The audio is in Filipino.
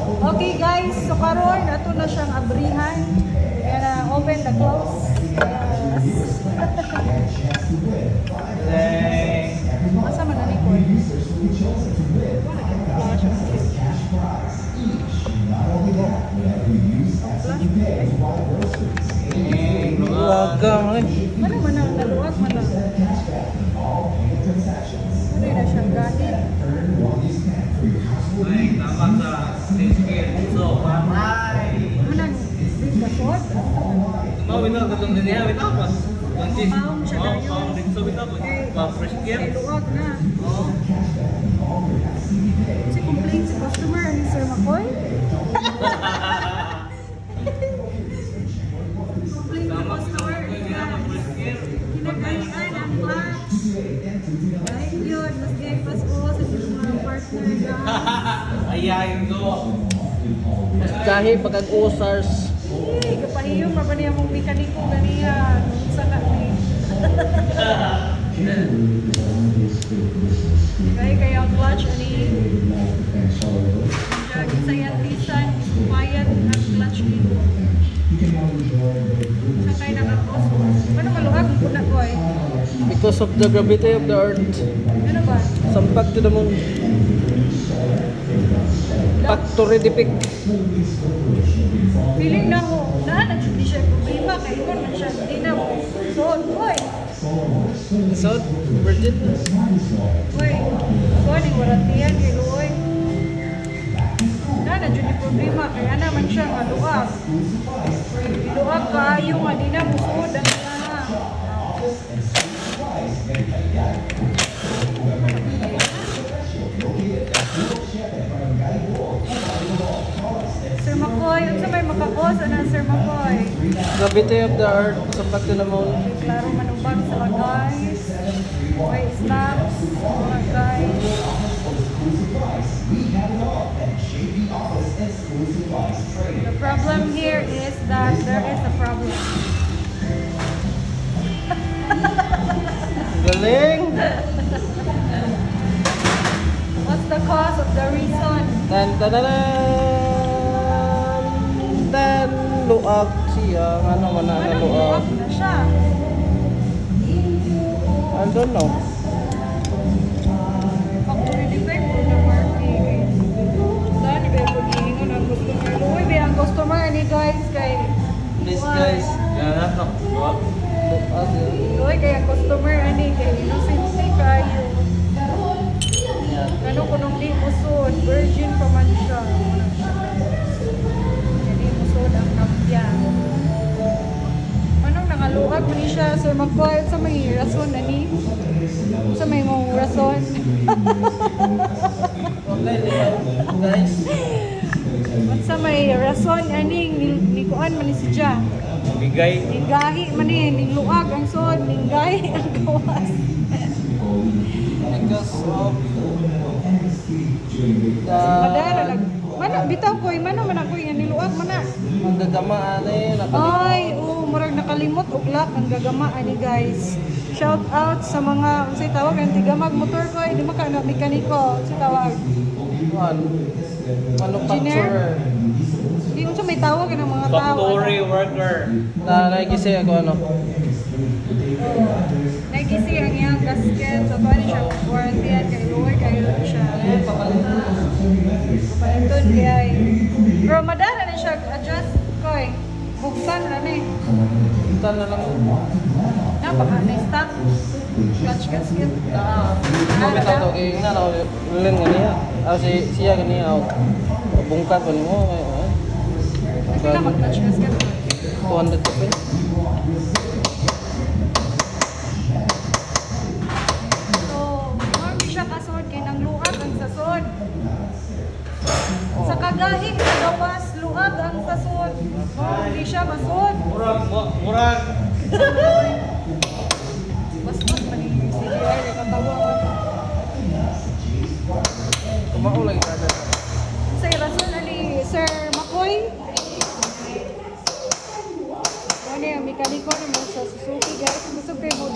Okay guys, so karon ato na siyang abrihan. We're gonna open the close. Yes. Asa man na ni ko? Wagang eh. Ano man ang naluwag man lang? Ano na siyang galit? Ay, tama sa skin. So, ay. Ano nang bigkasot? Mawin na, katong niya, wait up. Pound siya na yun. Pound dito, wait up. Fresh skin. Ay, luwag na. Oo. Si complaint si customer ni Sir McCoy. Complaint si customer. Kinagalian ang clutch. Dahil yun, mas gay Pasko sa mga partner na. Ayayin ko. Kahit pagkag-usars. Eh, kapahiyong pa ba niya mong mekaniko ganiya. Sa na ni. Kaya ang clutch ani. Sayat lisan, payat ang clutch nito. Sa kaya nakakos. Ano maluhag ko na ko eh? Because of the gravity of the earth. Ano ba? Sampak to the moon. Factory defect. Feeling na ko, di siya problema kaya ko na siya, di na mo. Oy! So, virgin. Oy! Ni warantiyan kay Luoy. Na dyan yung problema, kaya naman siya nga luwag. Luwag kaayo nga, di na musod ang na. Sir McCoy, ano sa may makakosa na Sir McCoy? Gravity of the earth. Sampak to the moon. Klaro manubag sa guys. Okay, snaps. Mga guys. The problem here is that there is a problem. Galing! What's the cause of the reason? Tan tananan! Tan luag siya. Ano man na Ano, luag? luwag na siya. I don't know. Factory defect o na marking. Saan ba yung pag-iingon ang customer? Uy, ba ang customer ni guys kay... Please guys. Yan na, Luag. Uy, kaya customer ani kay innocent kayo. Ano ko nung di musod, virgin pa man siya. Hindi musod ang kapya. Anong nangaluag mo ni siya? Sir McCoy, sa may rason ani? Sa may mong rason? Guys. At sa may rason ani, nikuan man ni si Jah. bigay. Ninggahi man ni, ningluag ang sod, ninggahi ang gawas. Because of Madara lang. Mana bitaw ko, mano man ako nga niluag man na. magdagamaan eh. Ay, murag nakalimot og lock ang gagama ani guys. Shout out sa mga unsay tawag ang tigamag motor ko, di maka na mekaniko, unsay tawag. Manufacturer. Di unsa may tawag ng mga tao. Factory worker. Na nakikisi ako ano. Nagisi ang iyang gasket, so bali siya warranty at kay Loy kayo siya. Kapaliton kaya pero madara na siya adjust ko eh. Buksan na ni. Ito na lang. Napaka na stock. Clutch gasket. Kapit ako kay nga na ulen ganiya. Siya ganiya ako. Bungkat pa nimo. Pila mag clutch gasket. 200 pa. Siya kasod kay nang luag ang sasod. Sa kagahing sa gawas, luag ang sasod. Hindi siya masod. Murag. Bas-bas man yung CGI, nakatawa ko. Kumao lagi kada. Sa rason ali Sir McCoy. Ano yung mekaniko naman sa Suzuki guys. Gusto kayo mo